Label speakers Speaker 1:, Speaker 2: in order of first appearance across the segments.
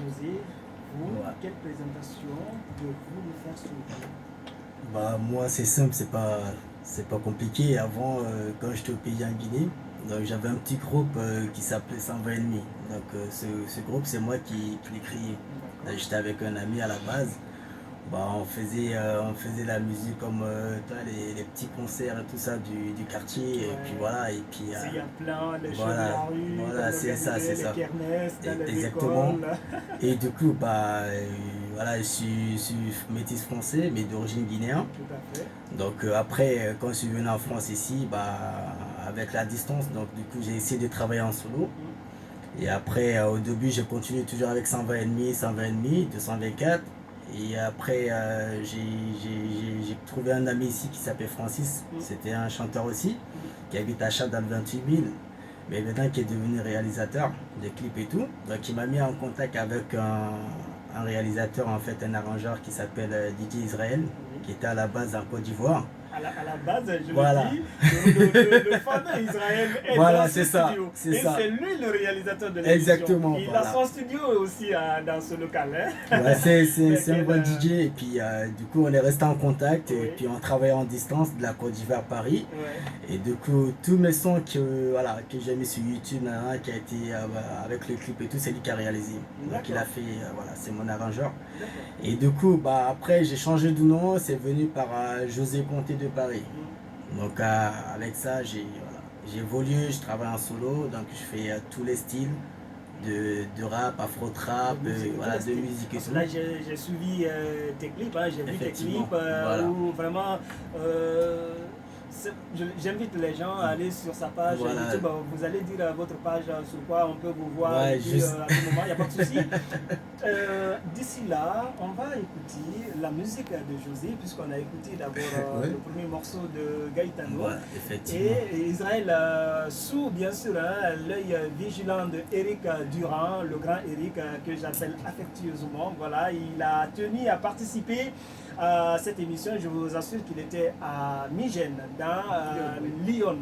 Speaker 1: José, vous,
Speaker 2: Ouais.
Speaker 1: quelle présentation devez-vous nous faire sur vous?
Speaker 2: Bah, moi, c'est simple, c'est pas compliqué. Avant, quand j'étais au pays en Guinée, donc j'avais un petit groupe qui s'appelait 120 ennemis. Donc, ce groupe, c'est moi qui l'ai créé. J'étais avec un ami à la base. Bah, on faisait la musique comme toi, les petits concerts et tout ça du quartier. Et puis
Speaker 1: Ouais.
Speaker 2: voilà. Et puis,
Speaker 1: S'il y a plein, les shows de
Speaker 2: voilà,
Speaker 1: la rue,
Speaker 2: voilà,
Speaker 1: comme
Speaker 2: c'est ça,
Speaker 1: organiser
Speaker 2: c'est
Speaker 1: les
Speaker 2: ça.
Speaker 1: kermesses dans les
Speaker 2: Exactement.
Speaker 1: écoles.
Speaker 2: Et du coup, bah, voilà, je suis métis français, mais d'origine guinéenne.
Speaker 1: Tout à fait.
Speaker 2: Donc après, quand je suis venu en France ici, bah, avec la distance, donc du coup, j'ai essayé de travailler en solo. Et après, au début, j'ai continué toujours avec 120 ennemis, 120 ennemis, 224. Et après, j'ai trouvé un ami ici qui s'appelle Francis. C'était un chanteur aussi, qui habite à Chad dans le 28 000. Mais maintenant qui est devenu réalisateur de clips et tout. Donc il m'a mis en contact avec un réalisateur, en fait, un arrangeur qui s'appelle DJ Israël, qui était à la base en Côte d'Ivoire.
Speaker 1: À la base, je
Speaker 2: Voilà.
Speaker 1: le dis, le fan d'Israël est
Speaker 2: Voilà,
Speaker 1: dans ce
Speaker 2: c'est ça,
Speaker 1: studio.
Speaker 2: c'est
Speaker 1: Et
Speaker 2: ça.
Speaker 1: c'est lui le réalisateur de l'émission.
Speaker 2: Exactement,
Speaker 1: Il
Speaker 2: voilà.
Speaker 1: a son studio aussi dans ce local. Hein?
Speaker 2: Ouais, c'est un bon DJ. Et puis du coup, on est resté en contact.
Speaker 1: Oui.
Speaker 2: Et puis on travaillait en distance de la Côte d'Ivoire à Paris.
Speaker 1: Ouais.
Speaker 2: Et du coup, tous mes sons voilà, que j'ai mis sur YouTube, qui a été avec le clip et tout, c'est lui qui a réalisé. Donc il a fait, voilà, c'est mon arrangeur. Et du coup, bah, après, j'ai changé de nom. C'est venu par José Conté de Paris. Donc avec ça, j'ai évolué, je travaille en solo, donc je fais tous les styles de rap, afro-trap, voilà, de musique et tout.
Speaker 1: Là, j'ai suivi tes clips, hein, j'ai vu tes clips
Speaker 2: voilà.
Speaker 1: où vraiment j'invite les gens à aller sur sa page
Speaker 2: Voilà.
Speaker 1: YouTube. Vous allez dire votre page sur quoi on peut vous voir
Speaker 2: Ouais,
Speaker 1: et puis,
Speaker 2: juste...
Speaker 1: à tout moment, il n'y a pas de souci. D'ici là, on va écouter la musique de José, puisqu'on a écouté d'abord
Speaker 2: ouais.
Speaker 1: le premier morceau de Gaetano.
Speaker 2: Voilà, effectivement.
Speaker 1: Et Israël, sous bien sûr hein, l'œil vigilant de Eric Durand, le grand Eric que j'appelle affectueusement. Voilà, il a tenu à participer à cette émission. Je vous assure qu'il était à Migène, dans Lyon.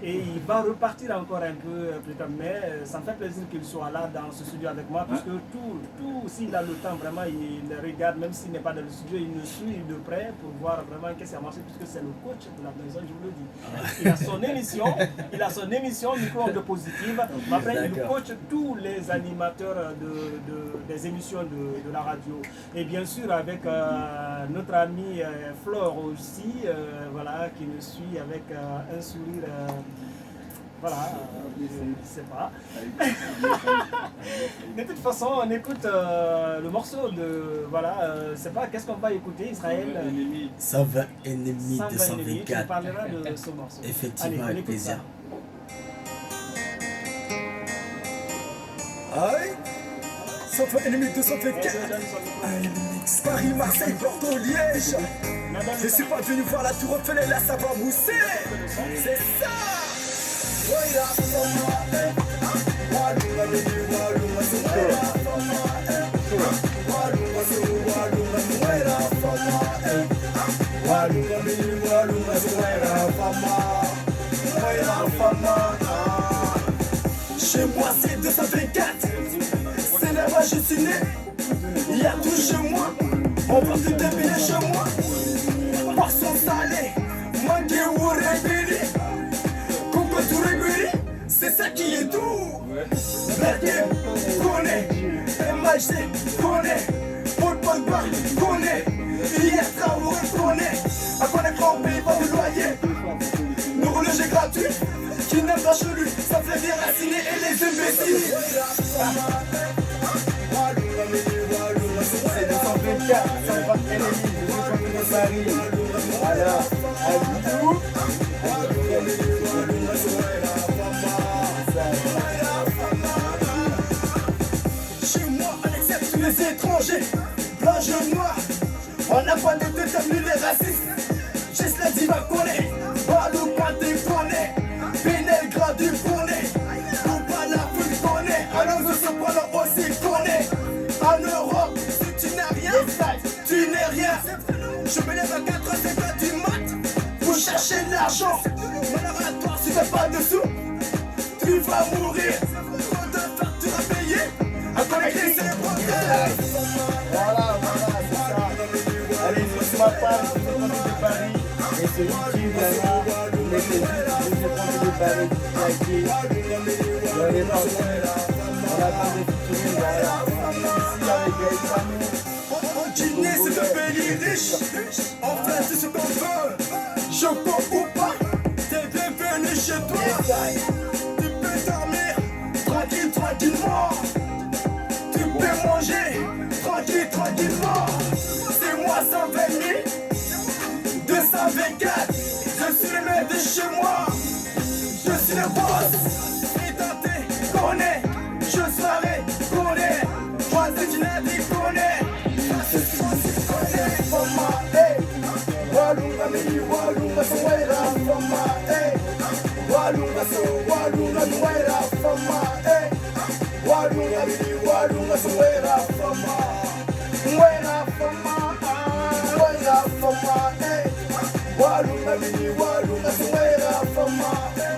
Speaker 1: Et il va repartir encore un peu plus tard. Mais ça me fait plaisir qu'il soit là dans ce studio avec moi, puisque tout s'il a le temps, vraiment, il regarde, même s'il n'est pas dans le studio, il nous suit de près pour voir vraiment qu'est-ce qui a marché, puisque c'est le coach de la maison, je vous le dis. Il a son émission Micro-ondes positives. Après, il coach tous les animateurs des émissions de la radio. Et bien sûr, avec notre amie Flore aussi, voilà, qui nous suit avec un sourire. Voilà, je ne sais pas. De toute façon, on écoute le morceau de. Voilà, c'est pas, qu'est-ce qu'on va écouter, Israël
Speaker 2: 120 ennemis
Speaker 1: 120 ennemis, tu
Speaker 2: 224.
Speaker 1: parleras de ce morceau.
Speaker 2: Effectivement,
Speaker 1: Allez,
Speaker 2: avec plaisir.
Speaker 3: Aïe 120 ennemis 224. Paris, Marseille, Bordeaux, Liège. Je suis pas venu voir la tour Eiffel et là ça va mousser. C'est ça. Chez moi c'est 224. C'est là-bas je suis né. Il y a tout chez moi. On va tout débiller chez moi. Poisson salé, mangué ou rébelli. Coco tout rébelli, c'est ça qui est doux. Blagué, connaît. MHD, connaît. Paul Pogba, connaît. Hier Traoré, connaît. À connaître en pays, pas de loyer. Neurologie gratuit. Qui n'aime pas chez lui, ça fait des racines et les imbéciles. C'est 224, 120 ennemis, de Paris. Alors, à vous. Chez moi, on accepte tous les étrangers, blancs et noirs. On n'a pas de déterminer les racistes. J'ai la diva connaît, Balou pas déconné, Pénel gras du bonnet, Coupa la plus connaît, alors nous sommes aussi connaît. En Europe, si tu n'as rien, tu n'es rien. Je me lève à 4h du mat pour chercher l'argent. Malheur à toi, si t'as pas de sous, tu vas mourir. Trop de factures à payer, à connecter
Speaker 2: celui qui viendra, les que je vais prendre des barres du clavier, dans les morceaux, on attend des featuring, voilà. Ici avec Gaëtan.
Speaker 3: En Guinée, c'est un pays riche. En fait, c'est ce qu'on veut. Choco ou pas, t'es bienvenu chez toi. Tu peux dormir tranquille, tranquillement. Tu peux manger tranquille, tranquillement. C'est moi 120 000, 224. Je suis le maître de chez moi. Je suis le boss. Identité, connais. Je soirée, connais. Moi, c'est qui n'a dit connais. Fama, eh. Walunga mini, walunga sawera, fama, eh. Walunga so, walunga nuera, fama, eh. Walunga mini, walunga sawera, fama. Nuera, fama, nuera, fama, eh. Walunga mini, walunga sawera, fama, eh.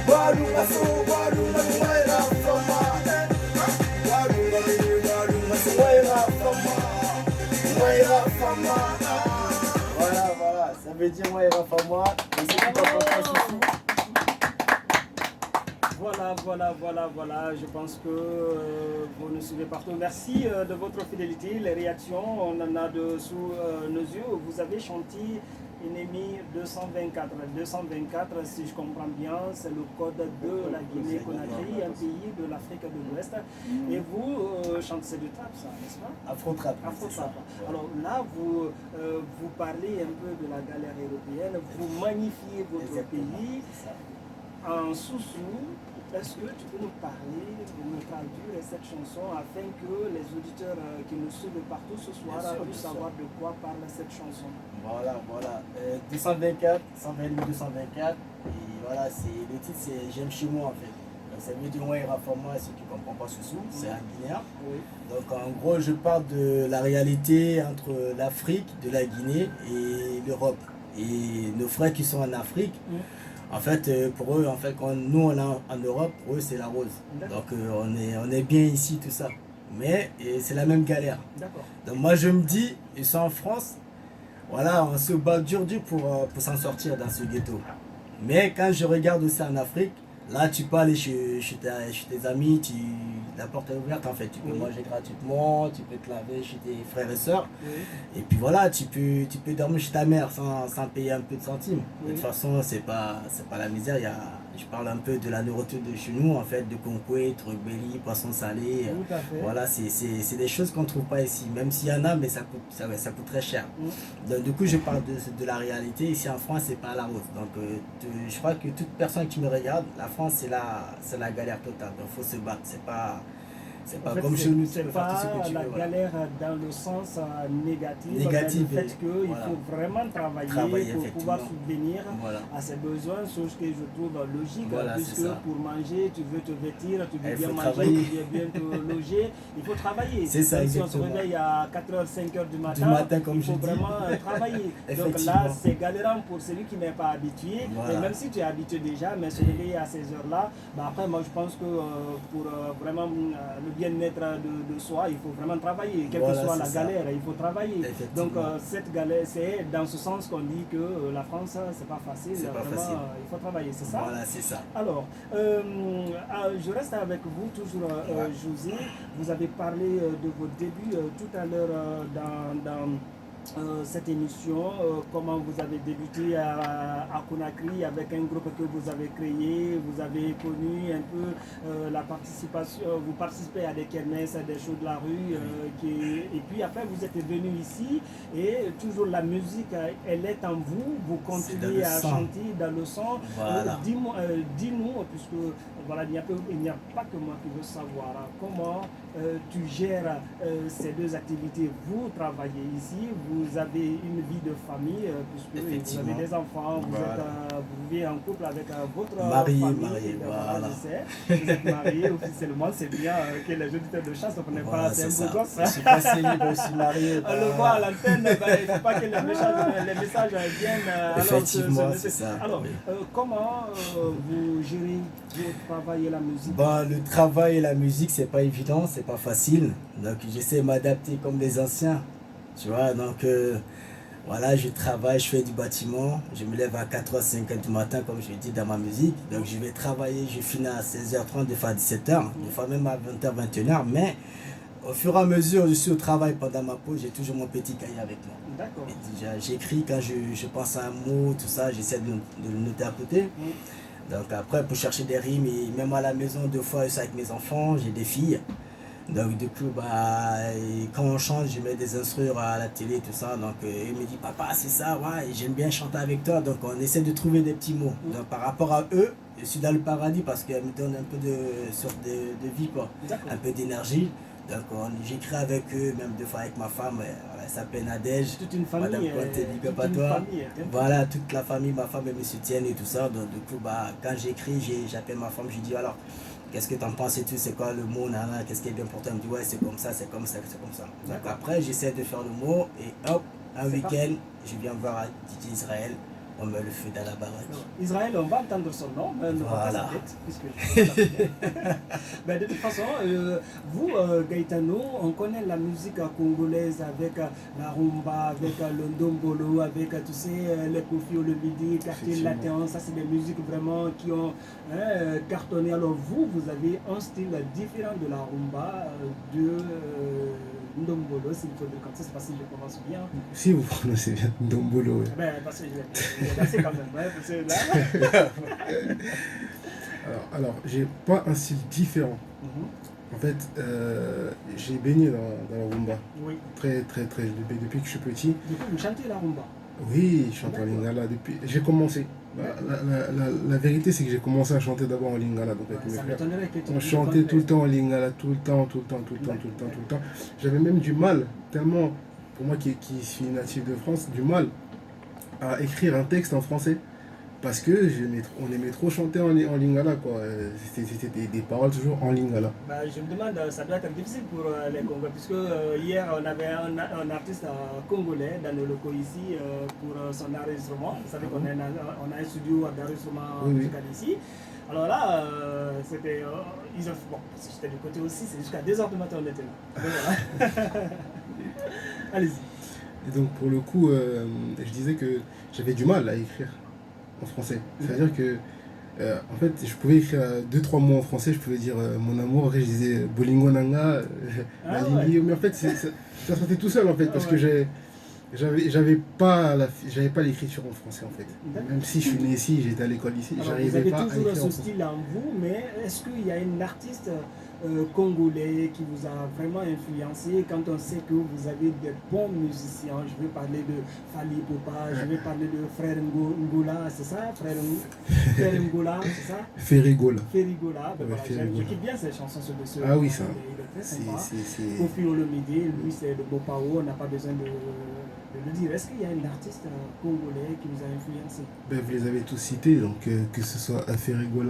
Speaker 3: Walunga so, walunga nuera, fama, eh. Walunga mini, walunga sawera, fama. Nuera, fama.
Speaker 2: Voilà, ça veut dire moi et Rafa moi. Et c'est tout pas chouchou.
Speaker 1: Voilà, je pense que vous nous suivez partout. Merci de votre fidélité, les réactions, on en a sous nos yeux. Vous avez chanté Ennemi 224. 224, si je comprends bien, c'est le code de la Guinée-Conakry, un pays de l'Afrique de l'Ouest. Et vous chantez, c'est du trap, ça, n'est-ce pas?
Speaker 2: Afro-trap.
Speaker 1: Afro-trap. Alors là, vous parlez un peu de la galère européenne, vous magnifiez votre pays en sous-sous. Est-ce que tu peux nous parler, nous traduire cette chanson afin que les auditeurs qui nous suivent partout ce soir puissent savoir de quoi parle cette chanson?
Speaker 2: Voilà. 224, 122, 224. Et voilà, le titre c'est J'aime chez moi en fait. Donc, ça veut dire moi et Rafa moi, ceux qui ne comprennent pas ce sous, c'est un Guinéen.
Speaker 1: Oui.
Speaker 2: Donc en gros, je parle de la réalité entre l'Afrique, de la Guinée et l'Europe. Et nos frères qui sont en Afrique. En fait, pour eux, en fait, quand nous on est en Europe, pour eux c'est la rose. Donc on est bien ici, tout ça. Mais c'est la même galère. Donc moi je me dis, ils sont en France, voilà, on se bat dur pour s'en sortir dans ce ghetto. Mais quand je regarde aussi en Afrique, là tu peux aller chez tes amis, la porte est ouverte en fait, tu peux manger gratuitement, tu peux te laver chez tes frères et sœurs. Et puis voilà, tu peux dormir chez ta mère sans payer un peu de centimes. De toute façon, c'est pas la misère, je parle un peu de la nourriture de chez nous en fait, de concoué, truc belly, poisson salé. Voilà, c'est des choses qu'on ne trouve pas ici, même s'il y en a, mais ça coûte très cher. Donc du coup, je parle de la réalité. Ici en France, c'est pas la rose. Donc je crois que toute personne qui me regarde, la France c'est la galère totale. Donc il faut se battre. C'est pas en fait, comme chez nous,
Speaker 1: c'est pas la galère dans le sens négatif, mais le fait qu'il faut vraiment travailler pour pouvoir subvenir à ses besoins, chose que je trouve logique, puisque pour manger, tu veux te vêtir, tu veux bien manger, tu veux bien te loger, il faut travailler.
Speaker 2: C'est ça,
Speaker 1: si on se réveille à 4h, 5h du matin,
Speaker 2: comme
Speaker 1: il faut vraiment travailler. Donc là, c'est galérant pour celui qui n'est pas habitué, et même si tu es habitué déjà, mais se réveiller à ces heures-là, après moi je pense que pour vraiment le bien-être de soi, il faut vraiment travailler, quelle que soit la galère, il faut travailler. Donc cette galère, c'est dans ce sens qu'on dit que la France, c'est pas facile, il faut travailler, c'est ça?
Speaker 2: Voilà, c'est ça.
Speaker 1: Alors, je reste avec vous toujours, José. Vous avez parlé de vos débuts tout à l'heure dans cette émission, comment vous avez débuté à Conakry avec un groupe que vous avez créé, vous avez connu un peu la participation, vous participez à des kermesses, à des shows de la rue, et puis après vous êtes venu ici et toujours la musique, elle est en vous, vous continuez à chanter dans le son. Dis-nous, puisque voilà, il n'y a pas que moi qui veux savoir, comment tu gères ces deux activités. Vous travaillez ici, vous avez une vie de famille, puisque vous avez des enfants, vous vivez en couple avec votre famille.
Speaker 2: Marié, voilà.
Speaker 1: Je sais, vous êtes marié officiellement, c'est bien que les auditeurs de chasse ne prennent pas, c'est un beau gosse.
Speaker 2: Je suis pas célib, je suis marié.
Speaker 1: On le voit à l'antenne, il ne faut pas que les messages viennent.
Speaker 2: Effectivement, c'est ça.
Speaker 1: Alors, comment vous gérez le travail et la musique?
Speaker 2: Le travail et la musique, c'est pas évident, c'est pas facile. Donc j'essaie de m'adapter comme les anciens. Tu vois, donc Voilà, je travaille, je fais du bâtiment. Je me lève à 4h, 5h du matin, comme je dis dans ma musique. Donc je vais travailler, je finis à 16h30, des fois à 17h, des fois même à 20h, 21h. Mais au fur et à mesure, je suis au travail pendant ma pause, j'ai toujours mon petit cahier avec moi.
Speaker 1: D'accord.
Speaker 2: Et déjà, j'écris quand je pense à un mot, tout ça, j'essaie de le noter à côté. Donc après, pour chercher des rimes, et même à la maison, deux fois, je suis avec mes enfants, j'ai des filles. Donc du coup, quand on chante, je mets des instruments à la télé, tout ça. Donc il me dit, papa, c'est ça, ouais, j'aime bien chanter avec toi. Donc on essaie de trouver des petits mots. Donc par rapport à eux, je suis dans le paradis parce qu'elle me donne un peu de vie, quoi. Un peu d'énergie. Donc j'écris avec eux, même deux fois avec ma femme, elle s'appelle Nadège.
Speaker 1: Toute une famille.
Speaker 2: Madame Conte, big up à toi. Voilà, toute la famille, ma femme, elle me soutient et tout ça. Donc du coup, quand j'écris, j'appelle ma femme, je lui dis alors, qu'est-ce que t'en penses et tout, c'est quoi le mot, nana, qu'est-ce qui est bien pour toi? Elle me dit ouais, c'est comme ça, c'est comme ça, c'est comme ça. Donc après, j'essaie de faire le mot et hop, un week-end, je viens voir DJ Israël. On met le feu dans la baraque.
Speaker 1: Israël, on va entendre son nom,
Speaker 2: voilà.
Speaker 1: Ben, de toute façon, vous, Gaetano, on connaît la musique congolaise avec la rumba, avec le ndombolo, avec tu sais, les Koffi Olomide, Quartier Latin. Ça, c'est des musiques vraiment qui ont cartonné. Alors vous avez un style différent de la rumba, de ndombolo, s'il faut dire comme ça, c'est pas si je prononce bien.
Speaker 4: Si vous prononcez bien ndombolo, oui.
Speaker 1: Ben, parce que j'ai passé quand même, parce que là...
Speaker 4: Alors, j'ai pas un style différent. En fait, j'ai baigné dans la rumba.
Speaker 1: Oui.
Speaker 4: Très, depuis que je suis petit.
Speaker 1: Du coup, vous chantez la rumba?
Speaker 4: Oui, je chante en lingala depuis. J'ai commencé. La vérité, c'est que j'ai commencé à chanter d'abord en lingala. Donc avec mes frères. On chantait tout le temps en lingala, tout le temps. J'avais même du mal, tellement, pour moi qui suis natif de France, du mal à écrire un texte en français. Parce que on aimait trop chanter en lingala, quoi. C'était des paroles toujours en lingala.
Speaker 1: Je me demande, ça doit être difficile pour les Congolais, puisque hier on avait un artiste congolais dans le locaux ici pour son enregistrement. Vous savez qu'on a un studio d'enregistrement musical ici. Alors là, c'était. Bon, j'étais du côté aussi, c'est jusqu'à 2h du matin on était là. Voilà. Allez-y.
Speaker 4: Et donc pour le coup, je disais que j'avais du mal à écrire en français. C'est-à-dire que, en fait, je pouvais écrire 2-3 mots en français, je pouvais dire mon amour, après je disais Bolingo Nanga, mais en fait, ça sortait tout seul en fait, parce que j'avais pas l'écriture en français en fait. Même si je suis né ici, j'étais à l'école ici, j'arrivais pas à écrire en français.
Speaker 1: Vous avez toujours ce style en vous, mais est-ce qu'il y a une artiste congolais qui vous a vraiment influencé quand on sait que vous avez des bons musiciens? Je vais parler de Fali Poupa, je vais parler de Frère Ngola, c'est ça? Frère Ngola, c'est ça?
Speaker 4: Ferigola.
Speaker 1: Ferigola, je kiffe bien ces chansons sur le sol.
Speaker 4: Ah oui, ça.
Speaker 1: Il est très sympa. Koffi Olomide, lui c'est le Bopao, on n'a pas besoin de le dire. Est-ce qu'il y a un artiste congolais qui vous a influencé?
Speaker 4: Vous les avez tous cités, donc que ce soit Ferigola,